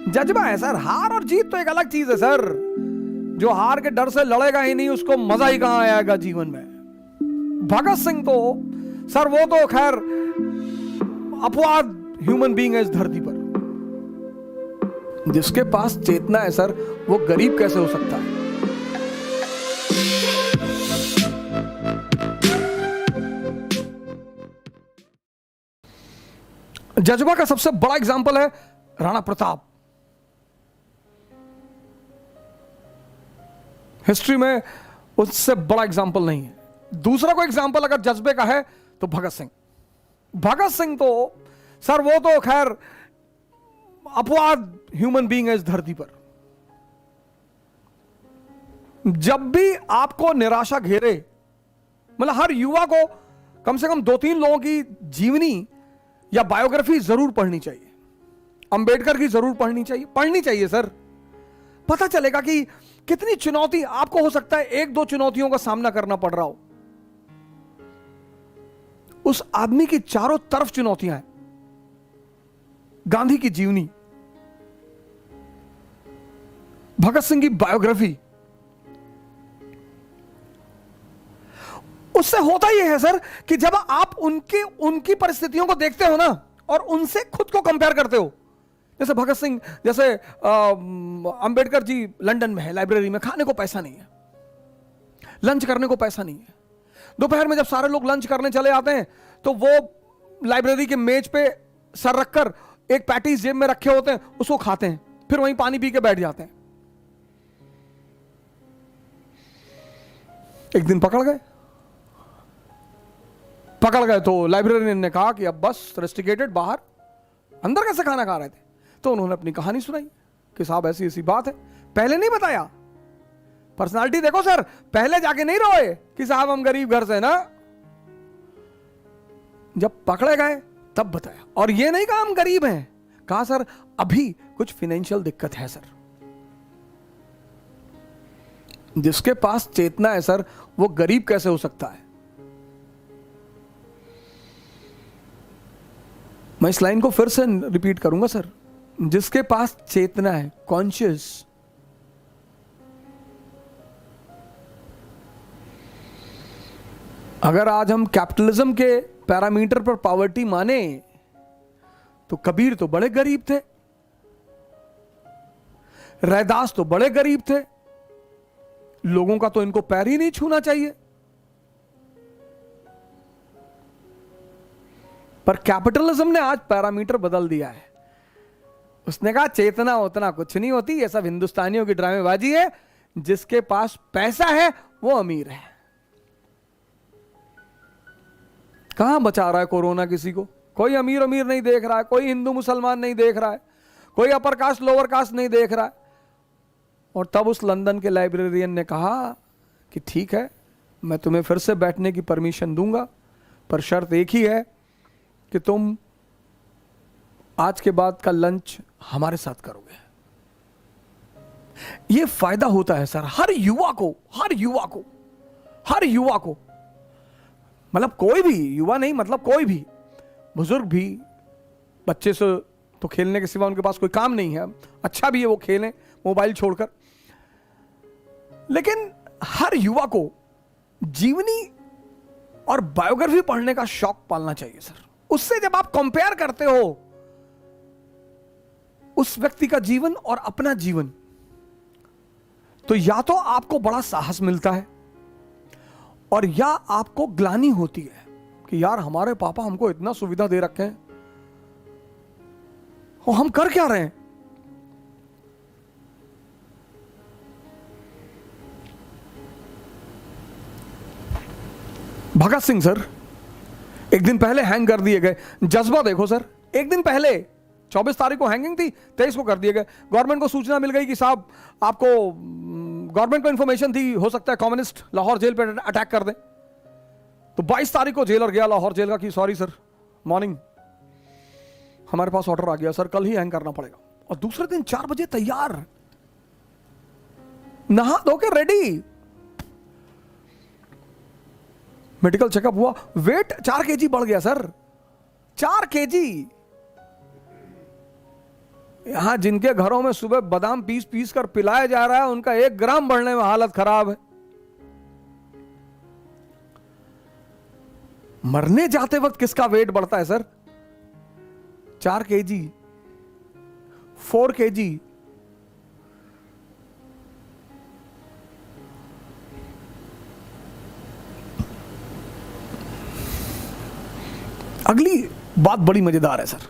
जज्बा है सर। हार और जीत तो एक अलग चीज है सर। जो हार के डर से लड़ेगा ही नहीं, उसको मजा ही कहां आएगा जीवन में। भगत सिंह तो सर, वो तो खैर अपवाद ह्यूमन बीइंग है इस धरती पर। जिसके पास चेतना है सर, वो गरीब कैसे हो सकता है? जज्बा का सबसे बड़ा एग्जाम्पल है राणा प्रताप। हिस्ट्री में उससे बड़ा एग्जाम्पल नहीं है। दूसरा कोई एग्जाम्पल अगर जज्बे का है तो भगत सिंह। भगत सिंह तो सर, वो तो खैर अपवाद ह्यूमन बीइंग है इस धरती पर। जब भी आपको निराशा घेरे, मतलब हर युवा को कम से कम 2-3 लोगों की जीवनी या बायोग्राफी जरूर पढ़नी चाहिए। अंबेडकर की जरूर पढ़नी चाहिए सर। पता चलेगा कि कितनी चुनौती आपको हो सकता है 1-2 चुनौतियों का सामना करना पड़ रहा हो। उस आदमी की चारों तरफ चुनौतियां हैं। गांधी की जीवनी, भगत सिंह की बायोग्राफी, उससे होता यह है सर कि जब आप उनकी परिस्थितियों को देखते हो ना और उनसे खुद को कंपेयर करते हो, जैसे भगत सिंह, जैसे अंबेडकर जी लंदन में है, लाइब्रेरी में, खाने को पैसा नहीं है, लंच करने को पैसा नहीं है। दोपहर में जब सारे लोग लंच करने चले आते हैं तो वो लाइब्रेरी के मेज पे सर रखकर एक पैटीज जेब में रखे होते हैं, उसको खाते हैं, फिर वहीं पानी पी के बैठ जाते हैं। एक दिन पकड़ गए तो लाइब्रेरियन ने कहा कि अब बस रेस्ट्रिकेटेड, बाहर, अंदर कैसे खाना खा रहे थे? तो उन्होंने अपनी कहानी सुनाई कि साहब ऐसी ऐसी बात है। पहले नहीं बताया। पर्सनालिटी देखो सर, पहले जाके नहीं रोए कि साहब हम गरीब घर से ना, जब पकड़े गए तब बताया। और ये नहीं कहा हम गरीब हैं, कहा सर अभी कुछ फाइनेंशियल दिक्कत है सर। जिसके पास चेतना है सर, वो गरीब कैसे हो सकता है? मैं इस लाइन को फिर से रिपीट करूंगा सर। जिसके पास चेतना है, कॉन्शियस, अगर आज हम कैपिटलिज्म के पैरामीटर पर पॉवर्टी माने तो कबीर तो बड़े गरीब थे, रैदास तो बड़े गरीब थे, लोगों का तो इनको पैर ही नहीं छूना चाहिए। पर कैपिटलिज्म ने आज पैरामीटर बदल दिया है। उसने कहा चेतना उतना कुछ नहीं होती, ये सब हिंदुस्तानियों की ड्रामेबाजी है, जिसके पास पैसा है वो अमीर है। कहां बचा रहा है कोरोना किसी को? कोई अमीर नहीं देख रहा है, कोई हिंदू मुसलमान नहीं देख रहा है, कोई अपर कास्ट लोअर कास्ट नहीं देख रहा है। और तब उस लंदन के लाइब्रेरियन ने कहा कि ठीक है, मैं तुम्हें फिर से बैठने की परमिशन दूंगा, पर शर्त एक ही है कि तुम आज के बाद का लंच हमारे साथ करोगे। यह फायदा होता है सर हर युवा को, मतलब कोई भी युवा नहीं, मतलब कोई भी बुजुर्ग भी, बच्चे से तो खेलने के सिवा उनके पास कोई काम नहीं है, अच्छा भी है वो खेलें मोबाइल छोड़कर, लेकिन हर युवा को जीवनी और बायोग्राफी पढ़ने का शौक पालना चाहिए सर। उससे जब आप कंपेयर करते हो उस व्यक्ति का जीवन और अपना जीवन, तो या तो आपको बड़ा साहस मिलता है और या आपको ग्लानि होती है कि यार हमारे पापा हमको इतना सुविधा दे रखे हैं और हम कर क्या रहे हैं। भगत सिंह सर एक दिन पहले हैंग कर दिए गए। जज्बा देखो सर, एक दिन पहले 24 तारीख को हैंगिंग थी, 23 को कर दिए गए। गवर्नमेंट को सूचना मिल गई कि साहब आपको, गवर्नमेंट को इंफॉर्मेशन थी हो सकता है कम्युनिस्ट लाहौर जेल पे अटैक कर दें, तो 22 तारीख को जेलर गया लाहौर जेल का कि सॉरी सर, मॉर्निंग हमारे पास ऑर्डर आ गया सर, कल ही हैंग करना पड़ेगा। और दूसरे दिन 4 बजे तैयार, नहा धो के रेडी, मेडिकल चेकअप हुआ, वेट 4 kg बढ़ गया सर, 4 kg। यहां जिनके घरों में सुबह बादाम पीस पीस कर पिलाया जा रहा है, उनका 1 ग्राम बढ़ने में हालत खराब है। मरने जाते वक्त किसका वेट बढ़ता है सर? 4 kg, 4 kg। अगली बात बड़ी मजेदार है सर।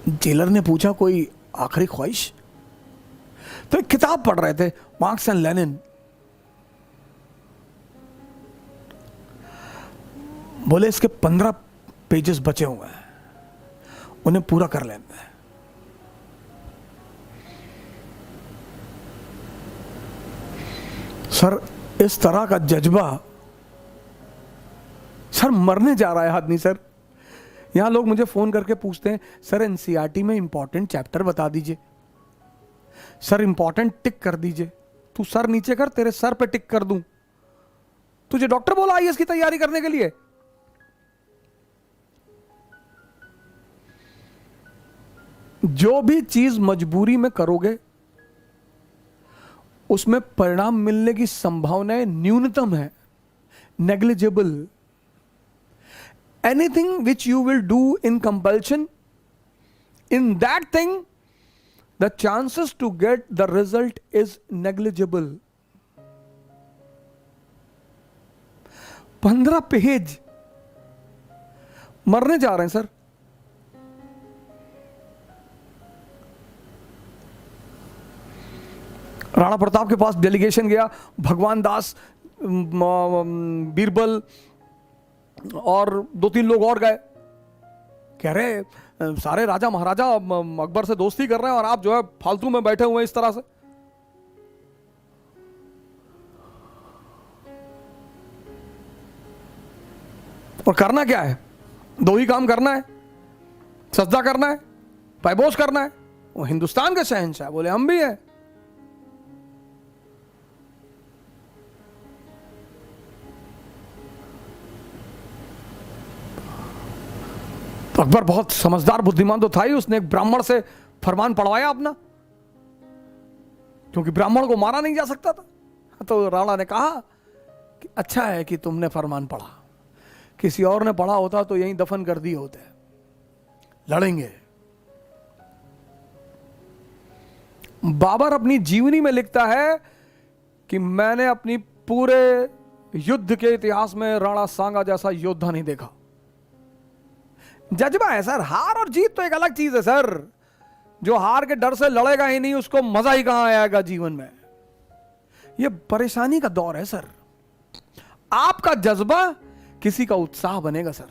जेलर ने पूछा कोई आखिरी ख्वाहिश? तो एक किताब पढ़ रहे थे, मार्क्स एंड लेनिन। बोले इसके 15 पेजेस बचे हुए हैं, उन्हें पूरा कर लेना है। सर इस तरह का जज्बा, सर मरने जा रहा है आदमी। सर यहां लोग मुझे फोन करके पूछते हैं, सर एनसीईआरटी में इंपॉर्टेंट चैप्टर बता दीजिए, सर इंपॉर्टेंट टिक कर दीजिए। तू सर नीचे कर, तेरे सर पे टिक कर दूं। तुझे डॉक्टर बोला आईएएस की तैयारी करने के लिए? जो भी चीज मजबूरी में करोगे उसमें परिणाम मिलने की संभावनाएं न्यूनतम है, negligible. Anything which you will do in compulsion, in that thing the chances to get the result is negligible. 15 page मरने जा रहे हैं सर। राणा प्रताप के पास डेलीगेशन गया, भगवान दास, बीरबल और 2-3 लोग और गए। कह रहे सारे राजा महाराजा अकबर से दोस्ती कर रहे हैं और आप जो है फालतू में बैठे हुए हैं इस तरह से। और करना क्या है? 2 ही काम करना है, सजदा करना है, पैबोस करना है। वो हिंदुस्तान के शहंशाह बोले हम भी हैं। तो अकबर बहुत समझदार बुद्धिमान तो था ही, उसने एक ब्राह्मण से फरमान पढ़वाया अपना, क्योंकि ब्राह्मण को मारा नहीं जा सकता था। तो राणा ने कहा कि अच्छा है कि तुमने फरमान पढ़ा, किसी और ने पढ़ा होता तो यहीं दफन कर दिए होते, लड़ेंगे। बाबर अपनी जीवनी में लिखता है कि मैंने अपनी पूरे युद्ध के इतिहास में राणा सांगा जैसा योद्धा नहीं देखा। जज्बा है सर। हार और जीत तो एक अलग चीज है सर। जो हार के डर से लड़ेगा ही नहीं, उसको मजा ही कहां आएगा जीवन में। यह परेशानी का दौर है सर। आपका जज्बा किसी का उत्साह बनेगा सर।